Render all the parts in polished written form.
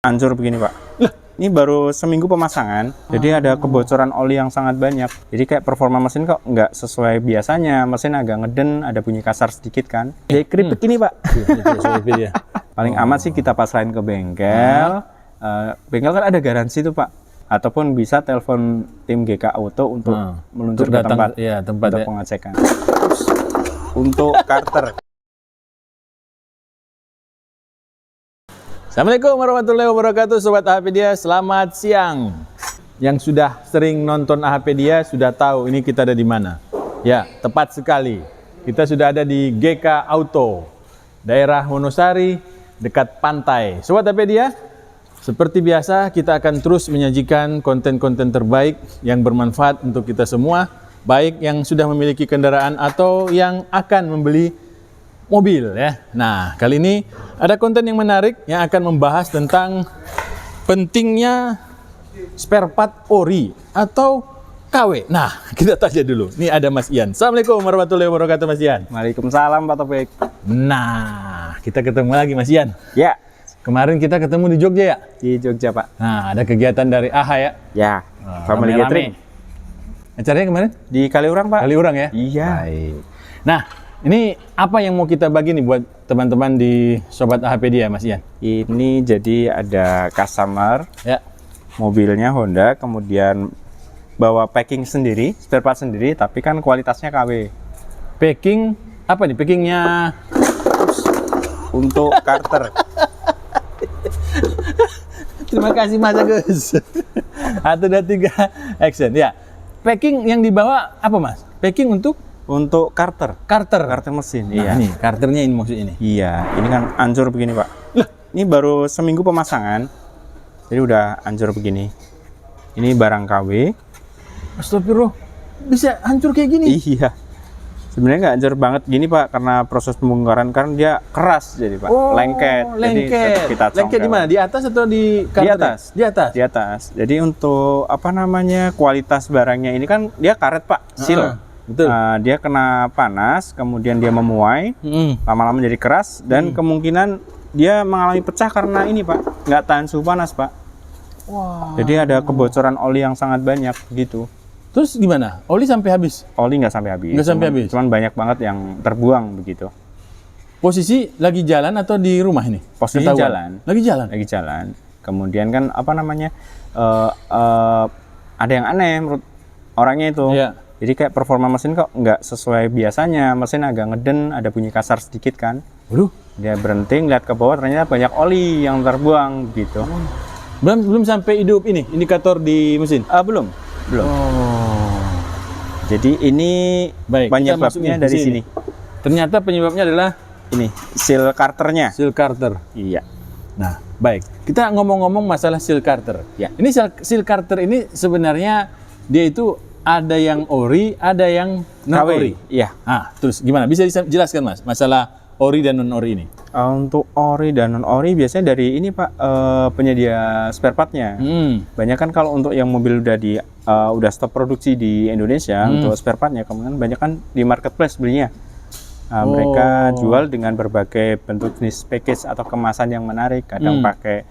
Hancur begini Pak. Ini baru seminggu pemasangan, jadi ada kebocoran oli yang sangat banyak. Jadi kayak performa mesin kok nggak sesuai biasanya, mesin agak ngeden, ada bunyi kasar sedikit kan. Jadi keripik ini Pak. Paling amat sih kita pasrahin ke bengkel. Bengkel kan ada garansi tuh Pak. Ataupun bisa telepon tim GK Auto untuk meluncur ke tempat, untuk pengecekan. Untuk karter. Assalamualaikum warahmatullahi wabarakatuh, Sobat AHPedia, selamat siang. Yang sudah sering nonton AHPedia sudah tahu ini kita ada di mana. Ya, tepat sekali. Kita sudah ada di GK Auto, daerah Wonosari, dekat pantai. Sobat AHPedia, seperti biasa kita akan terus menyajikan konten-konten terbaik yang bermanfaat untuk kita semua, baik yang sudah memiliki kendaraan atau yang akan membeli mobil ya. Nah, kali ini ada konten yang menarik yang akan membahas tentang pentingnya spare part ori atau KW. Nah, kita tanya dulu. Nih ada Mas Ian. Assalamualaikum warahmatullahi wabarakatuh Mas Ian. Waalaikumsalam Pak Taufik. Nah, kita ketemu lagi Mas Ian. Ya. Kemarin kita ketemu di Jogja ya? Di Jogja Pak. Nah, ada kegiatan dari AHA ya? Ya. Family gathering. Acaranya kemarin? Di Kaliurang Pak. Kaliurang ya? Iya. Baik. Nah, ini apa yang mau kita bagi nih buat teman-teman di Sobat AHPedia Mas Ian? Ini jadi ada customer, Ya. mobilnya Honda, kemudian bawa packing sendiri, spare part sendiri, tapi kan kualitasnya KW. Packing apa nih? Packingnya Untuk karter. terima kasih Mas Agus. 1, 2, 3, action. Ya. Packing yang dibawa apa Mas? Packing untuk Karter mesin. Nah, Iya. ini karternya ini maksud ini. Iya, ini kan hancur begini Pak. Ini baru seminggu pemasangan, jadi udah hancur begini. Ini barang KW. Astagfirullah, bisa hancur kayak gini? Iya. Sebenarnya nggak hancur banget gini Pak, karena proses pembongkaran kan dia keras jadi Pak. Lengket. Jadi Lengket. tetap kita Lengket di mana? Di atas atau di karter? Di atas. Di atas. Di atas. Jadi untuk apa namanya kualitas barangnya ini kan dia karet Pak, seal. Betul. Dia kena panas, kemudian dia memuai, lama-lama jadi keras, dan kemungkinan dia mengalami pecah karena ini Pak, nggak tahan suhu panas Pak. Wah. Jadi ada kebocoran oli yang sangat banyak gitu. Terus gimana? Oli sampai habis? Oli nggak sampai habis. Nggak sampai habis? Cuman banyak banget yang terbuang begitu. Posisi lagi jalan atau di rumah ini? Posisi Ketahuan? jalan. Lagi jalan? Lagi jalan. Kemudian kan apa namanya, ada yang aneh menurut orangnya itu. Iya. Jadi kayak performa mesin kok nggak sesuai biasanya, mesin agak ngeden, ada bunyi kasar sedikit kan. Waduh. Dia berhenti, lihat ke bawah, ternyata banyak oli yang terbuang gitu. Belum sampai hidup ini indikator di mesin? Belum. Oh. Jadi ini Baik, penyebabnya dari sini. Ternyata penyebabnya adalah Ini seal karternya. seal karter. Iya. Nah, baik. Kita ngomong-ngomong masalah seal karter. Ya. Ini seal karter ini sebenarnya dia itu ada yang ori, ada yang non ori. Iya. Terus gimana? Bisa dijelaskan Mas masalah ori dan non ori ini? Untuk ori dan non ori biasanya dari ini Pak, penyedia spare partnya. Banyak kan kalau untuk yang mobil udah stop produksi di Indonesia untuk spare partnya, kemudian banyak kan di marketplace belinya. Mereka jual dengan berbagai bentuk jenis package atau kemasan yang menarik. Kadang pakai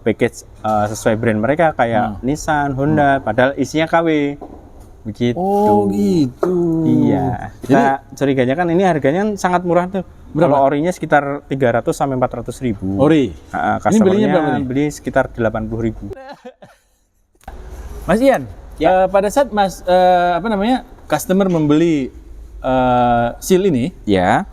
package sesuai brand mereka kayak Nissan, Honda, padahal isinya KW. Begitu. Oh gitu. Iya. Kita curiganya kan ini harganya sangat murah tuh. Kalau orinya sekitar 300 sampai 400 ribu. Ori. Ini belinya berapa nih? Beli sekitar 80 ribu. Mas Ian, pada saat Mas customer membeli seal ini, Ya.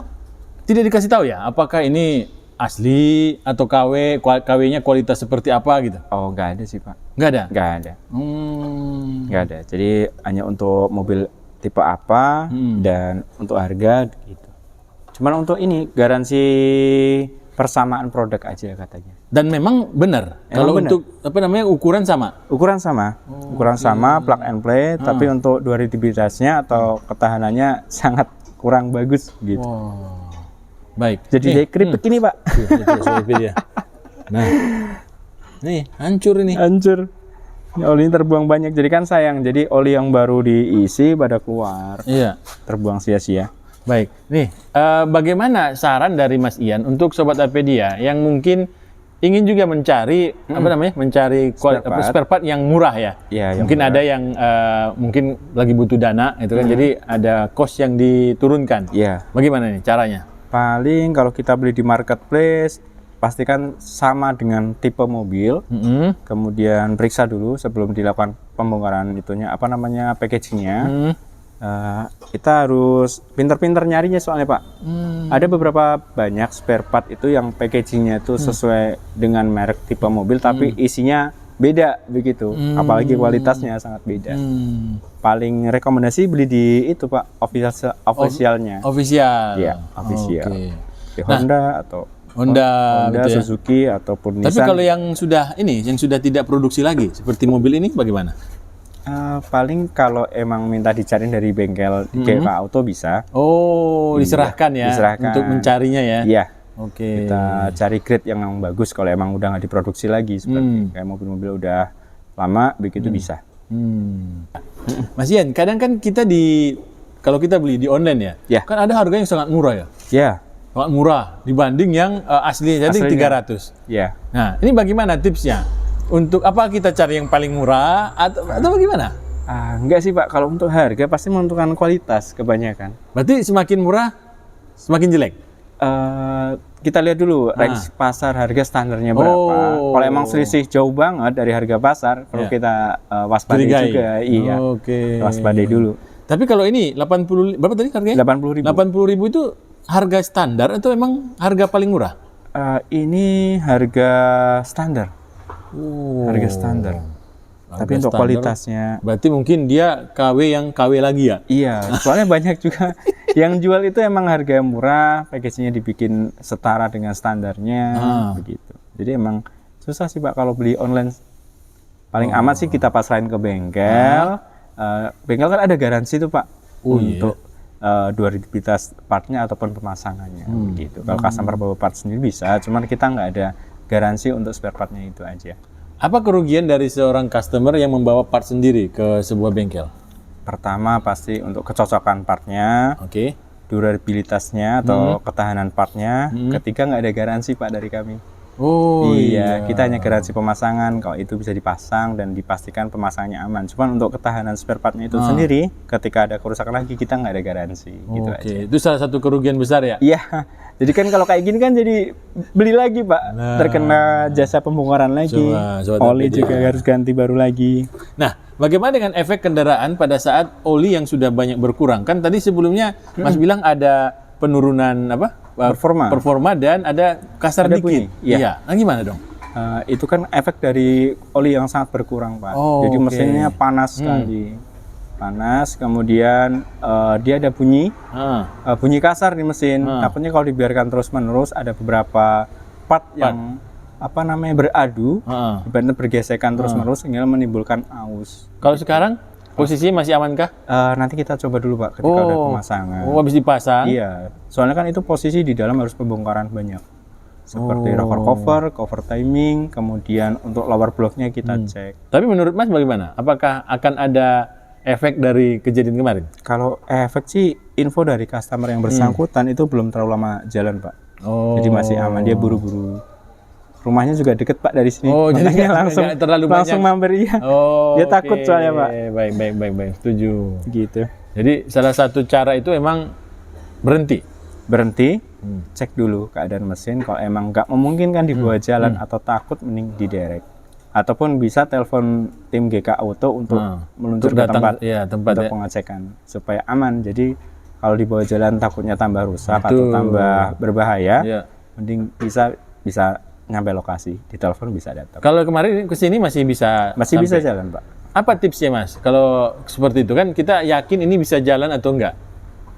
tidak dikasih tahu ya, apakah ini asli atau KW, KW-nya kualitas seperti apa gitu? Oh, nggak ada sih Pak. Nggak ada? Nggak ada. Nggak ada. Jadi hanya untuk mobil tipe apa dan untuk harga gitu. Cuman untuk ini garansi persamaan produk aja katanya. Dan memang benar. Kalau benar. untuk ukuran sama. Ukuran sama. Ukuran sama, plug and play, tapi untuk durabilitasnya atau ketahanannya sangat kurang bagus gitu. Wow. Baik. Jadi keripik ini Pak. Nah, nih hancur ini. Hancur. Ini oli terbuang banyak. Jadi kan sayang. Jadi oli yang baru diisi pada keluar. Iya. Terbuang sia-sia. Baik. Nih, bagaimana saran dari Mas Ian untuk Sobat AHPedia yang mungkin ingin juga mencari mencari spare part yang murah ya. Iya, yang mungkin murah. ada yang mungkin lagi butuh dana itu kan, jadi ada cost yang diturunkan. Iya. Bagaimana nih caranya? Paling kalau kita beli di marketplace, pastikan sama dengan tipe mobil. Kemudian periksa dulu sebelum dilakukan pembongkaran packagingnya. Kita harus pinter-pinter nyarinya soalnya Pak. Ada beberapa banyak spare part itu yang packagingnya itu sesuai dengan merek tipe mobil, tapi isinya beda begitu. Apalagi kualitasnya sangat beda. Paling rekomendasi beli di itu Pak, officialnya. Official. Iya, official. Oke. Di Honda atau Honda gitu ya. Suzuki ataupun Tapi Nissan. kalau yang sudah tidak produksi lagi seperti mobil ini bagaimana? Paling kalau emang minta dicariin dari bengkel di GK Auto bisa. Oh, diserahkan ya diserahkan. untuk mencarinya ya. Iya. Oke. Kita cari grade yang memang bagus kalau emang udah nggak diproduksi lagi seperti kayak mobil-mobil udah lama begitu bisa. Mas Ian, kadang kan kita kalau kita beli di online Ya. kan ada harga yang sangat murah ya. Ya. Sangat murah dibanding yang aslinya jadi 300. Ya. Nah, ini bagaimana tipsnya? Untuk apa kita cari yang paling murah atau bagaimana? Enggak sih Pak, kalau untuk harga pasti menentukan kualitas kebanyakan. Berarti semakin murah semakin jelek. Kita lihat dulu range pasar harga standarnya berapa. Kalau emang selisih jauh banget dari harga pasar, perlu kita waspadai Curigai. juga. Iya. Oke. Waspadai dulu. Tapi kalau ini 80, berapa tadi harganya? 80.000. 80.000 itu harga standar atau emang harga paling murah? Ini harga standar. Harga standar. Tapi untuk standar, kualitasnya, berarti mungkin dia KW yang KW lagi ya? iya. Soalnya banyak juga yang jual itu emang harga murah, packagingnya dibikin setara dengan standarnya, begitu. Jadi emang susah sih Pak kalau beli online. Paling aman sih kita pasrahin ke bengkel. Bengkel kan ada garansi tuh Pak untuk durabilitas partnya ataupun pemasangannya, begitu. Kalau customer bawa part sendiri bisa, cuman kita nggak ada garansi untuk spare partnya itu aja. Apa kerugian dari seorang customer yang membawa part sendiri ke sebuah bengkel? Pertama pasti untuk kecocokan partnya, Oke. durabilitasnya atau ketahanan partnya. Ketiga nggak ada garansi Pak dari kami. Oh iya, kita hanya garansi pemasangan kalau itu bisa dipasang dan dipastikan pemasangannya aman. Cuman untuk ketahanan spare partnya itu sendiri, ketika ada kerusakan lagi kita nggak ada garansi. Gitu aja. Oke, itu salah satu kerugian besar ya? Iya, jadi kan kalau kayak gini kan jadi beli lagi Pak, terkena jasa pembongkaran lagi, oli juga harus ganti baru lagi. Nah, bagaimana dengan efek kendaraan pada saat oli yang sudah banyak berkurang? Kan tadi sebelumnya Mas bilang ada penurunan performa dan ada kasar Ada dikit. bunyi, iya. Nah, gimana dong? Itu kan efek dari oli yang sangat berkurang Pak. Oh, jadi oke. mesinnya panas sekali, panas. Kemudian dia ada bunyi, bunyi kasar di mesin. Takutnya kalau dibiarkan terus menerus ada beberapa part yang beradu, ibaratnya bergesekan terus menerus sehingga menimbulkan aus. Kalau sekarang posisinya masih amankah? Nanti kita coba dulu Pak ketika udah pemasangan. Oh, habis dipasang? Iya, soalnya kan itu posisi di dalam harus pembongkaran banyak. Seperti rocker cover timing, kemudian untuk lower blocknya kita cek. Tapi menurut Mas bagaimana? Apakah akan ada efek dari kejadian kemarin? Kalau efek sih info dari customer yang bersangkutan itu belum terlalu lama jalan Pak. Oh. Jadi masih aman, dia buru-buru. Rumahnya juga deket Pak dari sini. Oh, jadi langsung nggak terlalu langsung banyak. mampir iya. Oh, dia takut soalnya Pak. Baik, setuju. Gitu. Jadi salah satu cara itu emang berhenti. Cek dulu keadaan mesin. Kalau emang nggak memungkinkan dibawa jalan atau takut, mending diderek. Ataupun bisa telepon tim GK Auto untuk meluncur ke tempat untuk pengecekan supaya aman. Jadi kalau dibawa jalan takutnya tambah rusak atau tambah berbahaya, mending bisa nyampe lokasi, ditelepon bisa datang. Kalau kemarin kesini masih bisa bisa jalan Pak. Apa tipsnya Mas? Kalau seperti itu kan kita yakin ini bisa jalan atau enggak.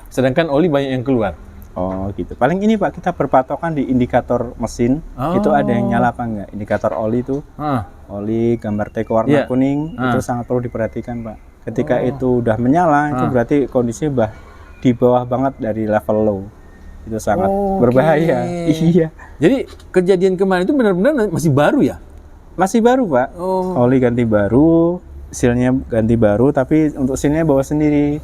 Sedangkan oli banyak yang keluar. Oh gitu. Paling ini Pak, kita berpatokan di indikator mesin. Itu ada yang nyala apa enggak. Indikator oli itu. Oli gambar teko warna kuning itu sangat perlu diperhatikan Pak. Ketika itu udah menyala, itu berarti kondisinya di bawah banget dari level low. Itu sangat berbahaya. Iya. Jadi kejadian kemarin itu benar-benar masih baru ya? Masih baru Pak. Oli ganti baru, sealnya ganti baru, tapi untuk sealnya bawa sendiri.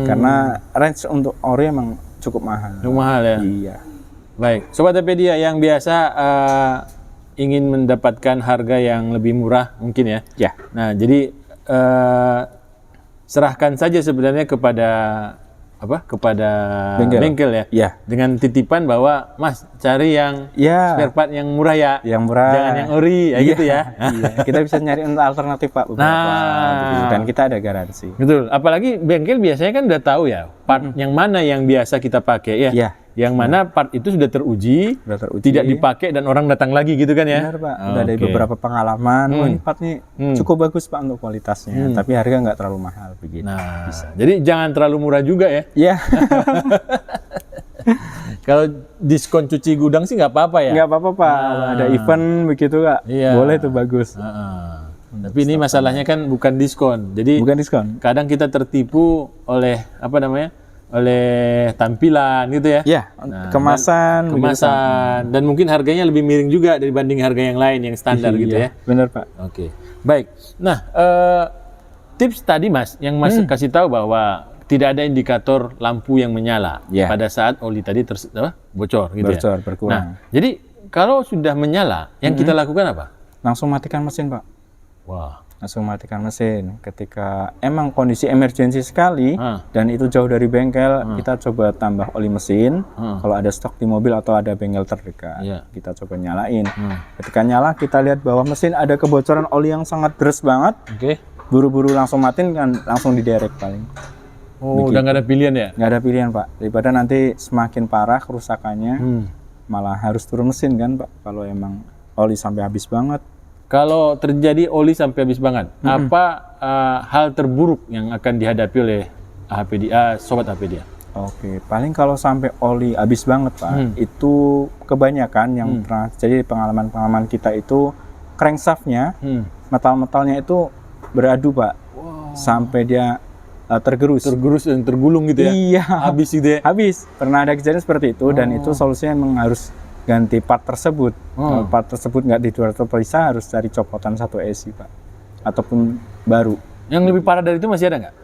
Karena range untuk ori emang cukup mahal. Cukup mahal ya? Iya. Baik, Sobat Apedia yang biasa ingin mendapatkan harga yang lebih murah mungkin ya. Ya. Nah, jadi serahkan saja sebenarnya kepada kepada bengkel ya. Ya. Dengan titipan bahwa Mas cari yang Ya. spare part yang murah ya. Yang murah. Jangan yang ori ya Iya. gitu ya. Iya. Kita bisa nyari alternatif Pak beberapa. Nah. Dan kita ada garansi. Betul. Apalagi bengkel biasanya kan udah tahu ya part yang mana yang biasa kita pakai ya. Iya. Yang mana part itu sudah teruji, tidak dipakai dan orang datang lagi gitu kan ya. Benar Pak. Udah dari beberapa pengalaman. Oh, ini part nih cukup bagus Pak untuk kualitasnya. Tapi harga nggak terlalu mahal begitu. Nah, jadi jangan terlalu murah juga ya. Iya. Kalau diskon cuci gudang sih nggak apa-apa ya. Nggak apa-apa Pak. Ada event begitu Kak. Iya. Boleh tuh bagus. Tapi ini masalahnya kan bukan diskon. Jadi Bukan diskon. kadang kita tertipu oleh oleh tampilan gitu ya. Ya, kemasan, Dan mungkin harganya lebih miring juga dibanding harga yang lain yang standar gitu ya. Benar Pak. Oke, baik. Nah, tips tadi Mas, yang Mas kasih tahu bahwa tidak ada indikator lampu yang menyala pada saat oli tadi bocor gitu Bocor, ya. berkurang. Nah, jadi kalau sudah menyala, yang kita lakukan apa? Langsung matikan mesin Pak. Wah. Langsung matikan mesin. Ketika emang kondisi emergensi sekali dan itu jauh dari bengkel, kita coba tambah oli mesin. Kalau ada stok di mobil atau ada bengkel terdekat, kita coba nyalain. Ketika nyala, kita lihat bahwa mesin ada kebocoran oli yang sangat deras banget. Oke. Buru-buru langsung matiin kan, langsung diderek paling. Oh, udah nggak ada pilihan ya? Nggak ada pilihan Pak. Daripada nanti semakin parah kerusakannya, malah harus turun mesin kan Pak. Kalau emang oli sampai habis banget. Kalau terjadi oli sampai habis banget, apa hal terburuk yang akan dihadapi oleh sobat HPDIA? Oke, paling kalau sampai oli habis banget Pak, itu kebanyakan yang pernah jadi pengalaman-pengalaman kita itu crankshaft-nya, metal-metalnya itu beradu Pak, sampai dia tergerus Dan tergulung gitu ya? Iya. Habis gitu ya? Habis. Pernah ada kejadian seperti itu dan itu solusinya memang harus ganti part tersebut. Kalau part tersebut nggak terperiksa, harus cari copotan satu esi Pak, ataupun baru. Yang lebih parah dari itu masih ada nggak?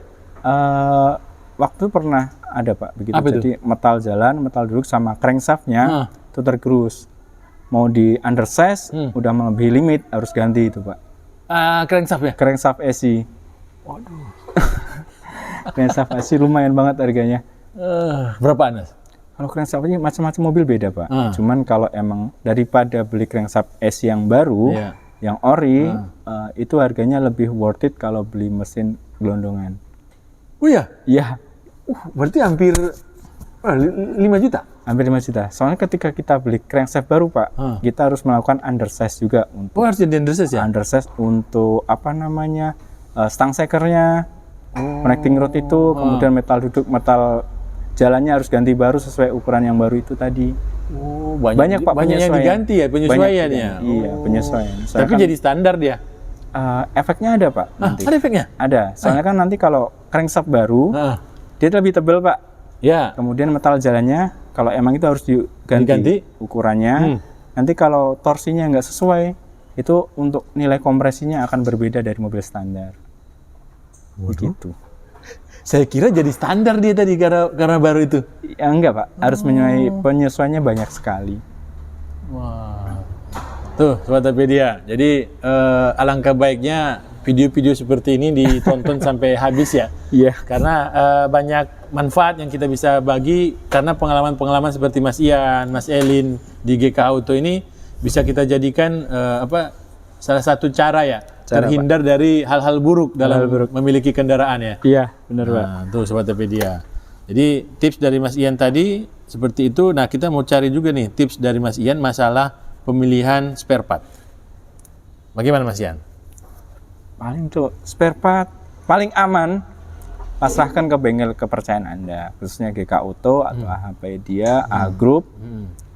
Waktu pernah ada Pak begitu. Apa Jadi metal jalan, metal duduk sama crankshaft-nya itu tergerus. Mau di undersize, udah melebihi limit, harus ganti itu Pak. Crankshaft ya? Crankshaft esi. Waduh. Crankshaft esi lumayan banget harganya. Berapa Anas? Kalau crankshaft ini macam-macam mobil beda Pak. Cuman kalau emang daripada beli crankshaft esi yang baru, yang ori, itu harganya lebih worth it kalau beli mesin gelondongan. Oh iya? Iya. Berarti hampir 5 juta? Hampir 5 juta. Soalnya ketika kita beli crankshaft baru Pak, kita harus melakukan undersize juga. Oh harus jadi undersize ya? Undersize untuk stang sekernya, connecting rod itu, kemudian metal duduk, metal jalannya harus ganti baru sesuai ukuran yang baru itu tadi. Oh, banyak Pak, banyak yang diganti ya penyesuaiannya. Iya, penyesuaian. Soalnya Tapi jadi standar dia. efeknya ada Pak. Nanti. Ada efeknya? Ada. Soalnya kan nanti kalau crankshaft baru, dia lebih tebal Pak. Ya. Kemudian metal jalannya, kalau emang itu harus diganti ukurannya. Nanti kalau torsinya nggak sesuai, itu untuk nilai kompresinya akan berbeda dari mobil standar. Begitu. Saya kira jadi standar dia tadi karena baru itu. Ya enggak Pak, harus penyesuaiannya banyak sekali. Wah. Tuh, Sobat HPDIA. Jadi alangkah baiknya video-video seperti ini ditonton sampai habis ya. Iya. Karena banyak manfaat yang kita bisa bagi karena pengalaman-pengalaman seperti Mas Ian, Mas Elin di GK Auto ini bisa kita jadikan salah satu cara ya terhindar dari hal-hal buruk dalam memiliki kendaraan ya. Iya, benar Pak. Nah, tuh Sobat HPDIA. Jadi tips dari Mas Ian tadi seperti itu. Nah, kita mau cari juga nih tips dari Mas Ian masalah pemilihan spare part. Bagaimana Mas Ian? Paling tuh spare part paling aman pasrahkan ke bengkel kepercayaan Anda, khususnya GK Auto atau HPDIA, A Group.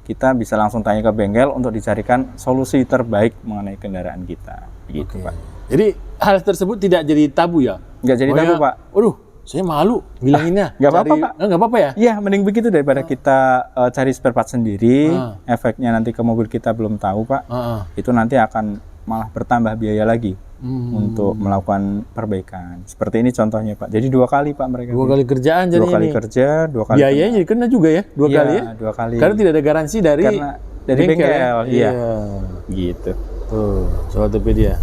Kita bisa langsung tanya ke bengkel untuk dicarikan solusi terbaik mengenai kendaraan kita. Begitu Pak. Jadi hal tersebut tidak jadi tabu ya? Nggak jadi tabu Pak. Waduh, saya malu bilanginnya. Nggak apa-apa Pak. Nggak apa-apa ya? Iya, mending begitu daripada kita cari spare part sendiri. Efeknya nanti ke mobil kita belum tahu Pak. Itu nanti akan malah bertambah biaya lagi untuk melakukan perbaikan. Seperti ini contohnya Pak. Jadi 2 kali Pak mereka. 2 kali kerjaan jadi 2 kali ini. kerja, 2 kali. Biayanya jadi kena juga ya? 2 kali ya? 2 kali. Karena tidak ada garansi dari bengkel. Iya. gitu. Tuh, Sobat Topedia.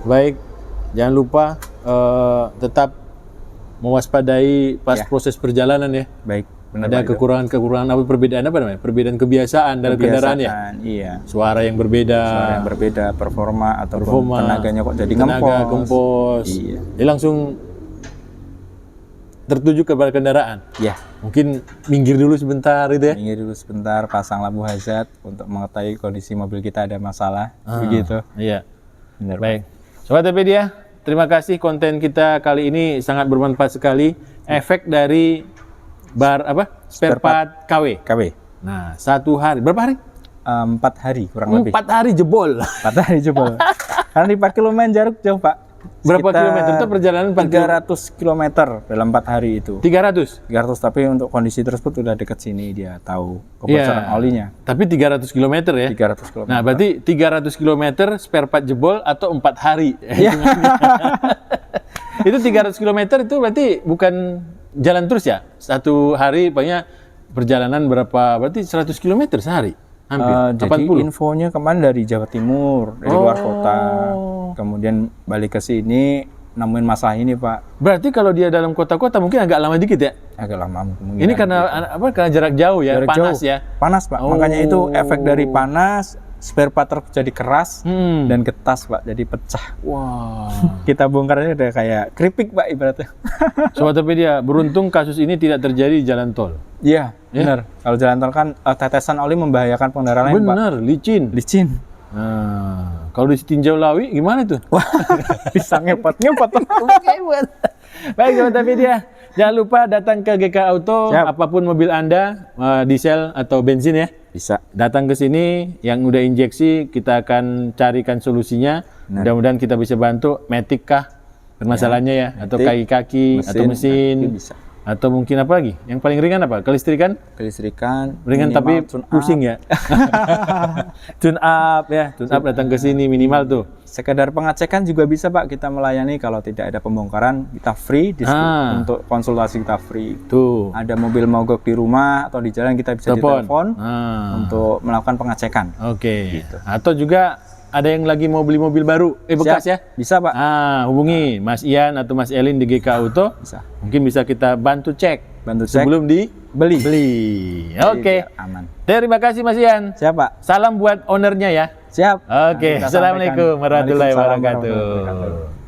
Baik, jangan lupa tetap mewaspadai pas Ya. proses perjalanan ya. Baik, benar Ada Pak, itu. kekurangan-kekurangan apa perbedaan apa namanya? Perbedaan kebiasaan dalam kendaraan ya. Kebiasaan, iya. Suara yang berbeda, Suara yang berbeda, performa atau performa, tenaganya kok jadi tenaga ngempos. kempos. Iya. Dia langsung tertuju kepada kendaraan. Ya, Mungkin minggir dulu sebentar gitu ya. minggir dulu sebentar, pasang lampu hazard untuk mengetahui kondisi mobil kita ada masalah, begitu. Iya. Benar. Pak. Baik. Sobat Topedia, terima kasih konten kita kali ini sangat bermanfaat sekali. Efek dari spare part KW. KW. Nah, 1 hari. Berapa hari? 4 hari kurang lebih. 4 hari jebol. 4 hari jebol. Karena dipakai lumayan jarak jauh, Pak. Berapa Sekitar kilometer itu perjalanan 300 km dalam 4 hari itu. 300. 300, tapi untuk kondisi tersebut udah dekat sini, dia tahu kebocoran Iya. olinya. Tapi 300 km ya. 300 km. Nah, berarti 300 km spare part jebol atau 4 hari. Itu 300 km itu berarti bukan jalan terus ya? 1 hari banyak perjalanan berapa? Berarti 100 km sehari? Hampir. Jadi 80. infonya kemarin dari Jawa Timur, dari luar kota. Kemudian balik ke sini, nemuin masalah ini, Pak. Berarti kalau dia dalam kota-kota mungkin agak lama dikit ya? Agak lama mungkin. Ini karena karena jarak jauh ya, Jarak panas jauh. ya. Panas, Pak. Makanya itu efek dari panas, spare part jadi keras dan getas, Pak. Jadi pecah. Wah. Kita bongkarnya udah kayak keripik, Pak, ibaratnya. Sobat Topedia, beruntung kasus ini tidak terjadi di jalan tol. Iya, benar. Kalau jalan tol kan tetesan oli membahayakan pengendara lain, Pak. Benar, licin. Licin. Nah, kalau ditinjau lawi gimana tuh? Wah, bisa ngepot-ngepot. Baik, Sobat Topedia, jangan lupa datang ke GK Auto, Siap. apapun mobil Anda, diesel atau bensin ya. Bisa. Datang ke sini, yang udah injeksi kita akan carikan solusinya. Mudah-mudahan kita bisa bantu. Matic kah permasalahannya ya? Atau Matic, kaki-kaki atau mesin? kaki bisa. Atau mungkin apa lagi? Yang paling ringan apa? Kelistrikan? Kelistrikan. Ringan minimal tapi tune up. pusing ya. Tune up ya, tune up datang ke sini minimal tuh. Sekedar pengecekan juga bisa, Pak. Kita melayani kalau tidak ada pembongkaran, kita free untuk konsultasi, kita free. Tuh. Ada mobil mogok di rumah atau di jalan, kita bisa ditelepon untuk melakukan pengecekan. Oke. Atau juga ada yang lagi mau beli mobil baru, bekas ya? Bisa, Pak. Hubungi Mas Ian atau Mas Elin di GK Auto. Bisa. Mungkin bisa kita bantu cek Bantu cek sebelum dibeli. Oke. Biar aman. Terima kasih Mas Ian. Siap, Pak. Salam buat ownernya ya. Siap. Oke. Kita Assalamualaikum sampaikan. warahmatullahi Waalaikumsalam wabarakatuh. warahmatullahi wabarakatuh.